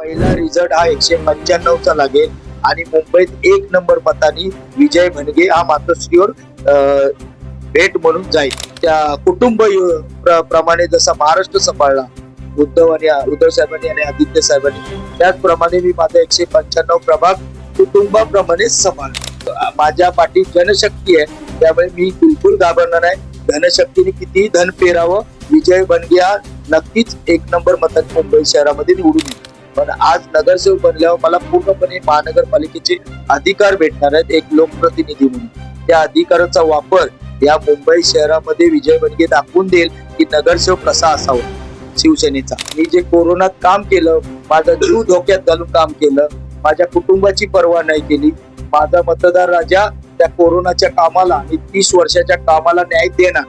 पहिला रिझल्ट हा 195चा लागेल आणि मुंबईत 1 नंबर मतांनी विजय भणगे हा मातोश्रीवर भेट म्हणून जाईल. त्या प्रमाणे जसा महाराष्ट्र सांभाळला उद्धव साहेबांनी आणि आदित्य साहेबांनी, त्याचप्रमाणे मी माझा 195 प्रभाग कुटुंबाप्रमाणे सांभाळतो. माझ्या पाठीत जनशक्ती आहे, त्यामुळे मी बिलकुल घाबरणार नाही. धनशक्तीने कितीही धन पेरावं, विजय भणगे हा नक्कीच 1 नंबर मतांनी मुंबई शहरामध्ये निवडून येईल. पण आज नगरसेवक बनल्यावर मला पूर्णपणे महानगरपालिकेचे अधिकार भेटणार आहेत एक लोकप्रतिनिधी म्हणून. त्या अधिकाराचा वापर या मुंबई शहरामध्ये विजय भणगे दाखवून देईल की नगरसेवक कसा असावा शिवसेनेचा. मी जे कोरोनात काम केलं, माझा जीव धोक्यात घालून काम केलं, माझ्या कुटुंबाची पर्वा नाही केली, माझा मतदार राजा त्या कोरोनाच्या कामाला आणि 30 वर्षाच्या कामाला न्याय देणार.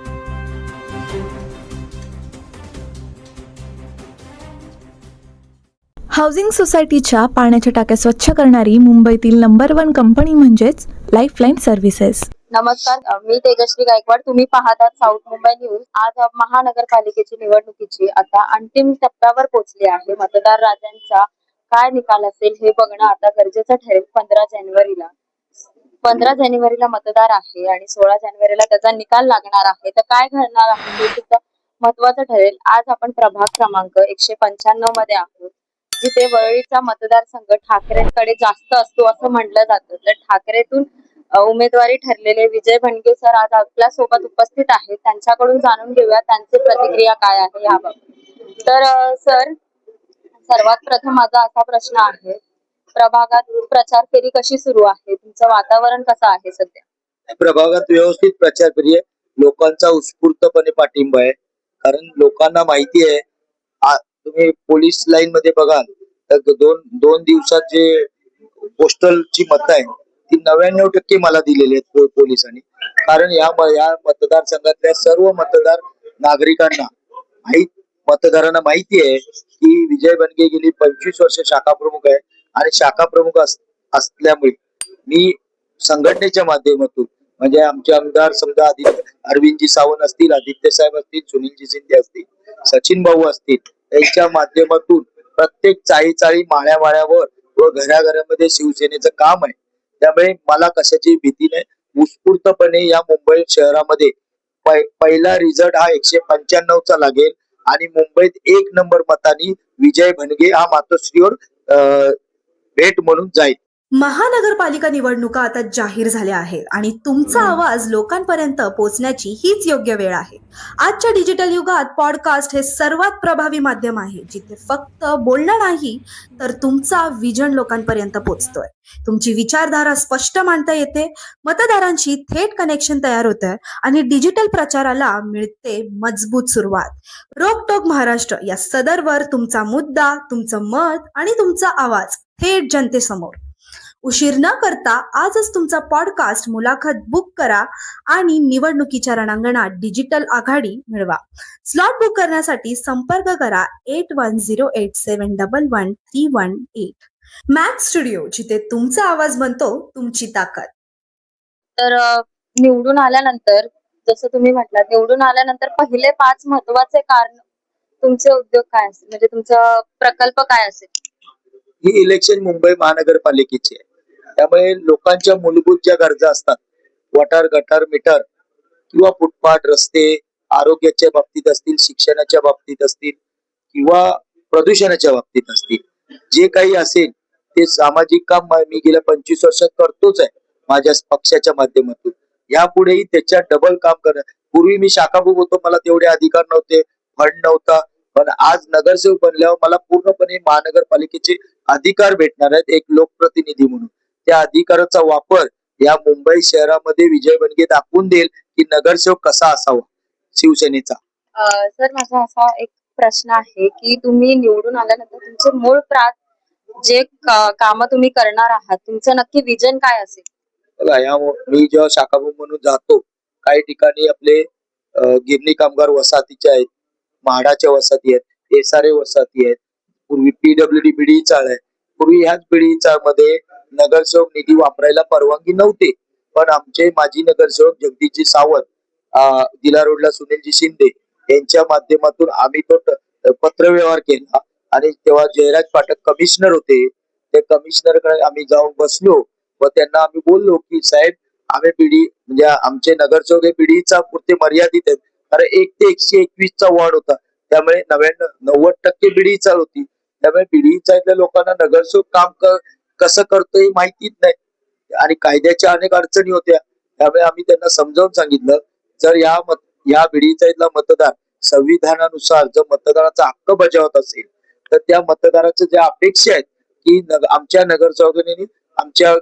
हाऊसिंग सोसायटीच्या पाण्याच्या टाक्या स्वच्छ करणारी मुंबईतील नंबर 1 कंपनी म्हणजेच लाईफलाईन सर्व्हिसेस. नमस्कार, मी तेजश्री गायकवाड. तुम्ही पाहतात साऊथ मुंबई न्यूज. आज महानगरपालिकेची निवडणुकीची आता अंतिम टप्प्यावर पोहोचली आहे. मतदार राजांचा काय निकाल असेल हे बघणं आता गरजेचं ठरेल. 15 जानेवारीला मतदार आहे आणि 16 जानेवारीला त्याचा निकाल लागणार आहे. तर काय घडणार आहे हे सुद्धा महत्वाचं ठरेल. आज आपण प्रभाग क्रमांक 195 मध्ये आहोत, जिथे वरळीचा मतदारसंघ ठाकरेंकडे जास्त असतो असं म्हटलं जातं. तर ठाकरेतून उमेदवारी ठरलेले विजय भणगे सर आज आपल्या सोबत उपस्थित आहेत. त्यांच्याकडून जाणून घेऊया त्यांची प्रतिक्रिया काय आहे याबाबत. तर सर, सर्वात प्रथम माझा असा प्रश्न आहे, प्रभागात प्रचार फेरी कशी सुरू आहे? तुमचं वातावरण कसं आहे सध्या? प्रभागात व्यवस्थित प्रचार फेरी आहे. लोकांचा उत्स्फूर्तपणे पाठिंबा आहे, कारण लोकांना माहिती आहे. तुम्ही पोलीस लाईन मध्ये बघाल तर दोन दिवसात जे पोस्टलची मतं आहे ती 99% मला दिलेली आहेत पोलिसांनी. कारण या मतदारसंघातल्या सर्व नागरिकांना मतदारांना माहिती आहे की विजय भणगे गेली 25 वर्ष शाखा प्रमुख आहे आणि शाखा प्रमुख असल्यामुळे मी संघटनेच्या माध्यमातून, म्हणजे आमचे आमदार समजा अरविंदजी सावंत असतील, आदित्य साहेब असतील, सुनीलजी शिंदे असतील, सचिन भाऊ असतील, त्यांच्या माध्यमातून प्रत्येक चाळी माळ्यावर व घराघरामध्ये शिवसेनेचं काम आहे. त्यामुळे मला कशाची भीती नाही. उत्स्फूर्तपणे या मुंबई शहरामध्ये पहिला रिझल्ट हा 195चा लागेल आणि मुंबईत 1 नंबर मतांनी विजय भणगे हा मातोश्रीवर भेट म्हणून जाईल. महानगरपालिका निवडणुका आता जाहीर झाल्या आहेत आणि तुमचा आवाज लोकांपर्यंत पोहोचण्याची हीच योग्य वेळ आहे. आजच्या डिजिटल युगात पॉडकास्ट हे सर्वात प्रभावी माध्यम आहे, जिथे फक्त बोलणं नाही तर तुमचा विजन लोकांपर्यंत पोहोचतोय. तुमची विचारधारा स्पष्ट मांडता येते, मतदारांशी थेट कनेक्शन तयार होतंय आणि डिजिटल प्रचाराला मिळते मजबूत सुरुवात. रोकटोक महाराष्ट्र या सदरवर तुमचा मुद्दा, तुमचं मत आणि तुमचा आवाज थेट जनतेसमोर. उशीर न करता आजच तुमचा पॉडकास्ट मुलाखत बुक करा आणि निवडणुकीच्या रणांगणात डिजिटल आघाडी मिळवा. स्लॉट बुक करण्यासाठी संपर्क करा 8108711318. मॅक्स स्टुडिओ, जिथे तुमचा आवाज बनतो तुमची ताकद. तर निवडून आल्यानंतर, जसं तुम्ही म्हटलात, निवडून आल्यानंतर पहिले 5 महत्वाचे कारण तुमचे उद्योग काय असेल, म्हणजे तुमचा प्रकल्प काय असेल? ही इलेक्शन मुंबई महानगरपालिकेची आहे, त्यामुळे लोकांच्या मूलभूत ज्या गरजा असतात, गटार मीटर किंवा फुटपाथ, रस्ते, आरोग्याच्या बाबतीत असतील, शिक्षणाच्या बाबतीत असतील किंवा प्रदूषणाच्या बाबतीत असतील, जे काही असेल ते सामाजिक काम मी गेल्या 25 वर्षात करतोच आहे माझ्या पक्षाच्या माध्यमातून. यापुढेही त्याच्या डबल काम करणार. पूर्वी मी शाखाप्रमुख होतो, मला तेवढे अधिकार नव्हते, फंड नव्हता. पण आज नगरसेवक बनल्यावर मला पूर्णपणे महानगरपालिकेचे अधिकार भेटणार आहेत एक लोकप्रतिनिधी म्हणून. त्या अधिकाराचा वापर या मुंबई शहरामध्ये विजय भणगे दाखवून देईल की नगरसेवक कसा असावा शिवसेनेचा. सर, माझा असा एक प्रश्न आहे की तुम्ही निवडून आल्यानंतर तुमचे मूळ जे काम तुम्ही करणार आहात, तुमचं नक्की विजन काय असेल? बघा, मी जेव्हा शाखाप्रमुख म्हणून जातो, काही ठिकाणी आपले गिरणी कामगार वसाहतीचे आहेत, म्हाडाच्या वसाहती आहेत, एसआरए वसाहती आहेत, पूर्वी पीडब्ल्यूडी बीडी चाळ आहे. पूर्वी ह्याच बीडी चाळ मध्ये नगरसेवक निधी वापरायला परवानगी नव्हती. पण आमचे माजी नगरसेवक जगदीशजी सावंत, दिला रोडला सुनीलजी शिंदे यांच्या माध्यमातून आम्ही तो पत्रव्यवहार केला आणि तेव्हा जयराज पाठक कमिशनर होते. ते कमिशनरकडे आम्ही जाऊन बसलो व त्यांना आम्ही बोललो की साहेब आम्ही बीडी म्हणजे आमचे नगरसेवक हे बीडीचा पुरते मर्यादित आहेत. कारण 1 ते 121 चा वॉर्ड होता, त्यामुळे 90% बीडी चालू होती. त्यामुळे बीडीचा इथल्या लोकांना नगरसेवक कसं करतोय हे माहितीच नाही आणि कायद्याच्या अनेक अडचणी होत्या. त्यामुळे आम्ही त्यांना समजावून सांगितलं, जर या बीडीचा इथला मतदार संविधानानुसार जर मतदानाचा हक्क बजावत असेल तर त्या मतदाराच्या ज्या अपेक्षा आहेत की आमच्या नगरसेवकांनी आमच्या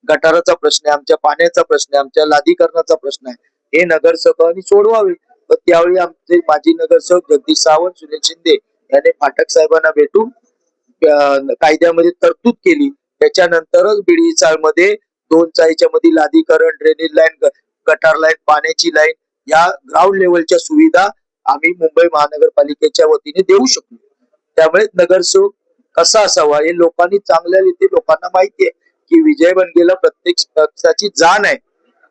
गटाराचा प्रश्न आहे, आमच्या पाण्याचा प्रश्न आहे, आमच्या लादीकरणाचा प्रश्न आहे, हे नगरसेवकांनी सोडवावे. तर त्यावेळी आमचे माजी नगरसेवक जगदीश सावंत, सुनील शिंदे यांनी पाठक साहेबांना भेटून कायद्यामध्ये तरतूद केली. त्याच्यानंतरच बीडी चाळमध्ये 2 चाळीच्या मध्ये लादीकरण, ड्रेनेज लाईन, गटार लाईन, पाण्याची लाईन या ग्राउंड लेवलच्या सुविधा आम्ही मुंबई महानगरपालिकेच्या वतीने देऊ शकलो. त्यामुळे नगरसेवक कसा असावा हे लोकांनी चांगल्या रीती लोकांना माहिती आहे की विजय बनगेला प्रत्येक पक्षाची जाण आहे.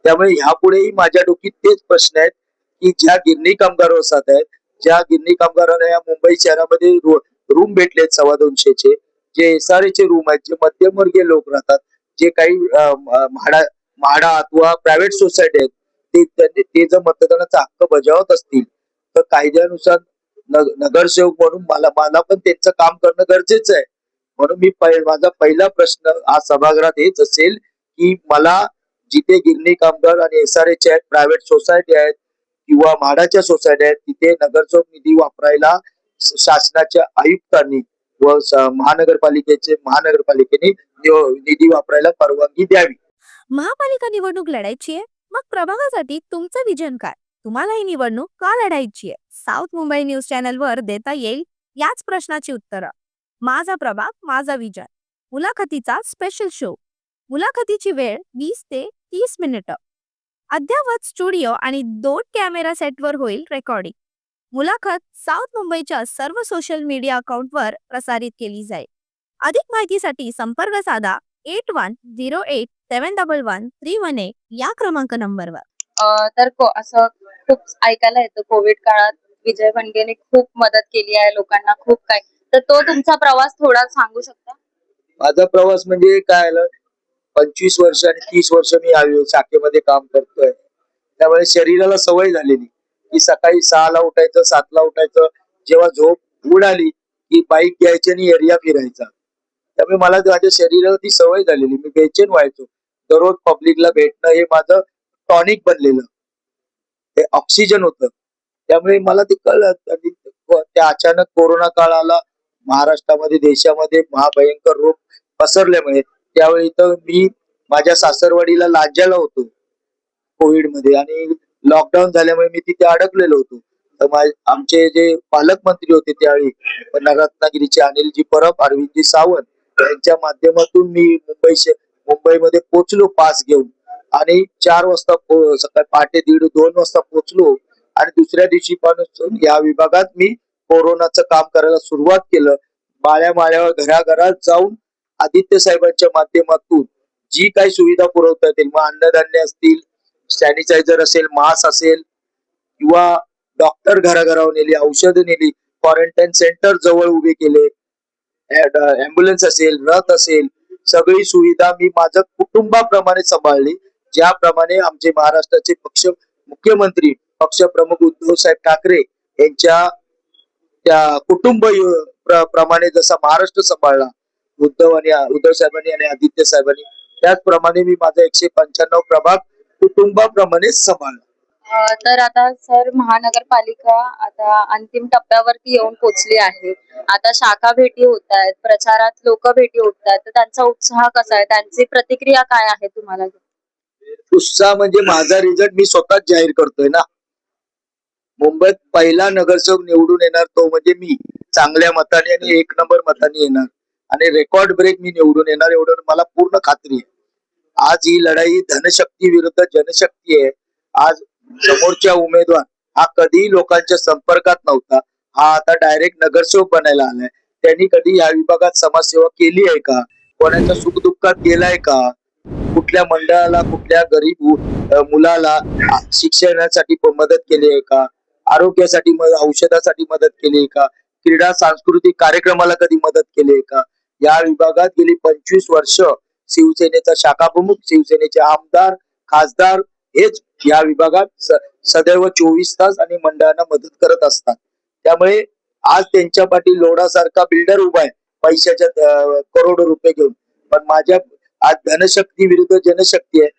त्यामुळे ह्यापुढेही माझ्या डोकीत तेच प्रश्न आहेत की ज्या गिरणी कामगार वसाहत आहेत, ज्या गिरणी कामगारांना या मुंबई शहरामध्ये रूम भेटलेत 250चे, जे एसआरएचे रूम आहेत, जे मध्यमवर्गीय लोक राहतात, जे काही म्हाडा अथवा प्रायव्हेट सोसायटी आहेत, ते जर मतदानाचा हक्क बजावत असतील तर कायद्यानुसार नगरसेवक म्हणून मला पण त्यांचं काम करणं गरजेचं आहे. म्हणून माझा पहिला प्रश्न आज सभागृहात हेच असेल की मला जिथे गिरणी कामगार आणि एसआरएचे आहेत, प्रायव्हेट सोसायटी आहेत किंवा म्हाडाच्या सोसायटी आहेत, तिथे नगरसेवक निधी वापरायला शासनाच्या आयुक्तांनी व महानगरपालिकेने निधी वापरायला परवानगी द्यावी. महापालिका निवडणूक लढायची आहे, मग प्रभागासाठी तुमचं विजन काय? तुम्हाला ही निवडणूक का लढायची आहे? साऊथ मुंबई न्यूज चॅनलवर देता येईल याच प्रश्नाची उत्तरं. माझा प्रभाग माझा विजन, मुलाखतीचा स्पेशल शो. मुलाखतीची वेळ 20 ते 30 मिनिटं. अद्ययावत स्टुडिओ आणि 2 कॅमेरा सेटवर होईल रेकॉर्डिंग. मुलाखत साऊथ मुंबईच्या सर्व सोशल मीडिया अकाउंटवर प्रसारित केली जाईल. अधिक माहितीसाठी संपर्क साधा 8108711318 या क्रमांक नंबरवर. तर असं खूप ऐकायला येतं कोविड काळात विजय बनगेने खूप मदत केली आहे लोकांना, खूप काय. तर तो तुमचा प्रवास थोडा सांगू शकता? माझा प्रवास म्हणजे काय आलं, 25 वर्ष आणि 30 वर्ष मी या शाखेमध्ये काम करतोय. त्यामुळे शरीराला सवय झालेली की सकाळी 6ला उठायचं, 7ला उठायचं, जेव्हा झोप उडाली की बाईक घ्यायची आणि एरिया फिरायचा. त्यामुळे मला माझ्या शरीराला ती सवय झालेली, मी बेचैन व्हायचो. दररोज पब्लिकला भेटणं हे माझं टॉनिक बनलेलं, हे ऑक्सिजन होतं. त्यामुळे मला ते कळलं. आणि त्या अचानक कोरोना काळ आला महाराष्ट्रामध्ये, देशामध्ये महाभयंकर रोग पसरल्यामुळे त्यावेळी तर मी माझ्या सासरवाडीला लांजाला होतो कोविड मध्ये आणि लॉकडाऊन झाल्यामुळे मी तिथे अडकलेलो होतो. तर आमचे जे पालकमंत्री होते त्यावेळी रत्नागिरीचे अनिलजी परब, अरविंदजी सावंत यांच्या माध्यमातून मी मुंबईमध्ये पोहोचलो पास घेऊन आणि 4 वाजता सकाळी पहाटे 1:30-2 वाजता पोहोचलो आणि दुसऱ्या दिवशी पासून या विभागात मी कोरोनाचं काम करायला सुरुवात केलं. माळ्यावर घराघरात जाऊन आदित्य साहेबांच्या माध्यमातून जी काही सुविधा पुरवता येतील, मग अन्नधान्य असतील, सॅनिटायझर असेल, मास्क असेल किंवा डॉक्टर घराघरावर नेली, औषधं नेली, क्वारंटाईन सेंटर जवळ उभे केले, ऍम्ब्युलन्स असेल, रथ असेल, सगळी सुविधा मी माझ्या कुटुंबाप्रमाणे सांभाळली. ज्याप्रमाणे आमचे महाराष्ट्राचे मुख्यमंत्री पक्षप्रमुख उद्धव साहेब ठाकरे यांच्या त्या कुटुंब प्रमाणे जसा महाराष्ट्र सांभाळला उद्धव साहेबांनी आणि आदित्य साहेबांनी, त्याचप्रमाणे मी माझा 195 प्रभाग कुटुंबाप्रमाणे सांभाळला. तर आता सर महानगरपालिका आता अंतिम टप्प्यावरती येऊन पोहोचली आहे. आता शाखा भेटी होत आहेत, प्रचारात लोक भेटी होत आहेत, तर त्यांचा उत्साह कसा आहे, त्यांची प्रतिक्रिया काय आहे तुम्हाला? उत्साह म्हणजे माझा रिझल्ट मी स्वतःच जाहीर करतोय ना. मुंबईत पहिला नगरसेवक निवडून येणार तो म्हणजे मी, चांगल्या मताने आणि 1 नंबर मताने येणार आणि रेकॉर्ड ब्रेक मी निवडून येणार, एवढं मला पूर्ण खात्री आहे. आज ही लढाई धनशक्ती विरुद्ध जनशक्ती आहे. आज समोरच्या उमेदवार हा कधीही लोकांच्या संपर्कात नव्हता, हा आता डायरेक्ट नगरसेवक बनायला आलाय. त्यांनी कधी या विभागात समाजसेवा केली आहे का? कोणाच्या सुखदुःखात गेलाय का? कुठल्या मंडळाला, कुठल्या गरीब मुलाला शिक्षणासाठी मदत केली आहे का? आरोग्यासाठी औषधासाठी मदत केली आहे का? क्रीडा सांस्कृतिक कार्यक्रमाला कधी मदत केली आहे का? या विभागात गेली 25 वर्ष शिवसेनेचा शाखा प्रमुख, शिवसेनेचे आमदार, खासदार हेच या विभागात सदैव 24 तास आणि मंडळांना मदत करत असतात. त्यामुळे आज त्यांच्या पाठी लोढासारखा बिल्डर उभा आहे पैशाच्या करोडो रुपये घेऊन. पण माझ्या आज धनशक्ती विरुद्ध जनशक्ती आहे.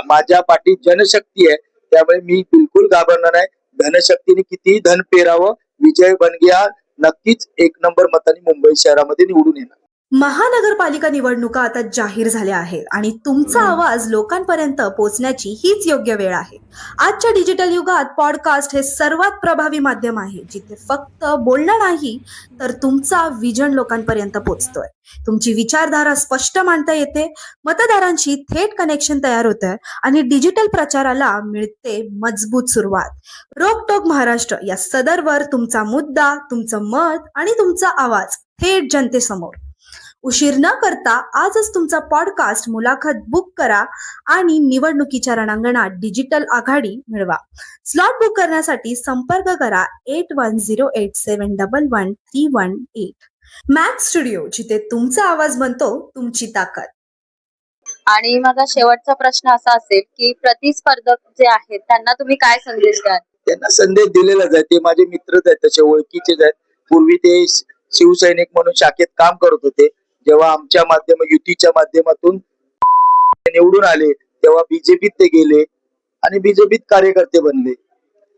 माझ्या पाठी जनशक्ती आहे. त्यामुळे मी बिलकुल घाबरणार नाही. धनशक्तीने कितीही धन पेरावं, विजय बनगे हा नक्कीच 1 नंबर मतांनी मुंबई शहरामध्ये निवडून येणार. महानगरपालिका निवडणुका आता जाहीर झाल्या आहेत आणि तुमचा आवाज लोकांपर्यंत पोहोचण्याची हीच योग्य वेळ आहे. आजच्या डिजिटल युगात पॉडकास्ट हे सर्वात प्रभावी माध्यम आहे, जिथे फक्त बोलणं नाही तर तुमचा विजन लोकांपर्यंत पोहोचतोय. तुमची विचारधारा स्पष्ट मांडता येते, मतदारांशी थेट कनेक्शन तयार होतंय आणि डिजिटल प्रचाराला मिळते मजबूत सुरुवात. रोकटोक महाराष्ट्र या सदरवर तुमचा मुद्दा, तुमचं मत आणि तुमचा आवाज थेट जनतेसमोर. उशीर न करता आजच तुमचा पॉडकास्ट मुलाखत बुक करा आणि निवडणुकीच्या रणांगणात डिजिटल आघाडी मिळवा. स्लॉट बुक करण्यासाठी संपर्क करा 8108711318. मॅक्स स्टुडिओ, जिथे तुमचा आवाज बनतो तुमची ताकद. आणि माझा शेवटचा प्रश्न असा असेल की प्रतिस्पर्धक जे आहेत त्यांना तुम्ही काय संदेश द्याल? त्यांना संदेश दिलेलाच आहे. ते माझे मित्रच आहेत, तसे ओळखीचेच आहेत. पूर्वी ते शिवसैनिक म्हणून शाखेत काम करत होते. जेव्हा आमच्या युतीच्या माध्यमातून निवडून आले तेव्हा बीजेपीत ते गेले आणि बीजेपीत कार्यकर्ते बनले.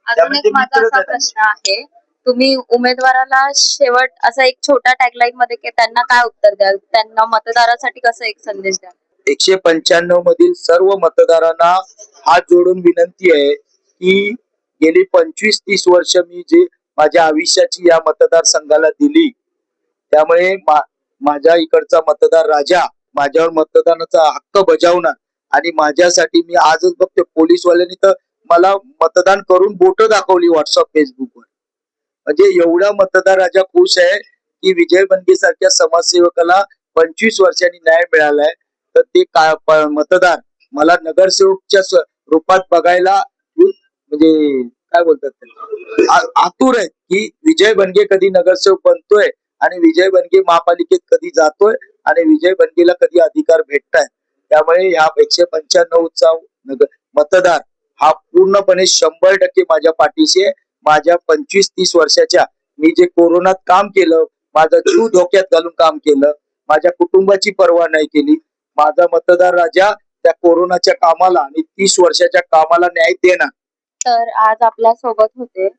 अजून एक माझा असा प्रश्न आहे, तुम्ही उमेदवाराला शेवट असा एक छोटा टॅगलाईन मध्ये की त्यांना काय उत्तर द्याल, त्यांना मतदारासाठी कसं एक संदेश द्याल? 195 मधील सर्व मतदारांना हात जोडून विनंती आहे की गेली 25-30 वर्ष मी जे माझ्या आयुष्याची या मतदारसंघाला दिली, त्यामुळे माझ्या इकडचा मतदार राजा माझ्यावर मतदानाचा हक्क बजावणार. आणि माझ्यासाठी मी आजच बघते पोलीसवाल्यांनी तर मला मतदान करून बोट दाखवली व्हॉट्सअप फेसबुकवर. म्हणजे एवढा मतदार राजा खुश आहे की विजय बनगे सारख्या समाजसेवकाला 25 वर्षांनी न्याय मिळालाय. तर ते मतदार मला नगरसेवकच्या रूपात बघायला म्हणजे काय बोलतात आतुर आहेत की विजय बनगे कधी नगरसेवक बनतोय आणि विजय बनगे महापालिकेत कधी जातोय आणि विजय बनगेला कधी अधिकार भेटताय. त्यामुळे ह्या 195चा मतदार हा पूर्णपणे 100% माझ्या पाठीशी आहे. माझ्या 25-30 वर्षाच्या मी जे कोरोनात काम केलं, माझा जीव धोक्यात घालून काम केलं, माझ्या कुटुंबाची पर्वा नाही केली, माझा मतदार राजा त्या कोरोनाच्या कामाला आणि 30 वर्षाच्या कामाला न्याय देणार. तर आज आपल्या सोबत होते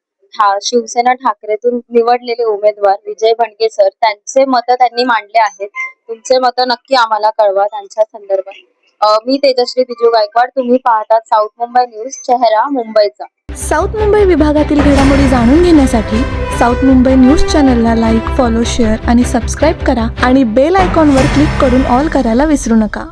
शिवसेना ठाकरेतून निवडलेले उमेदवार विजय बनगे सर. त्यांचे मत त्यांनी मांडले आहेत. तुमचे मत नक्की आम्हाला कळवा त्यांच्या संदर्भात. मी तेजश्री बिजू गायकवाड. तुम्ही पाहतात साऊथ मुंबई न्यूज, चेहरा मुंबईचा. साऊथ मुंबई विभागातील घडामोडी जाणून घेण्यासाठी साऊथ मुंबई न्यूज चॅनलला लाईक, फॉलो, शेअर आणि सबस्क्राईब करा आणि बेल आयकॉनवर क्लिक करून ऑल करायला विसरू नका.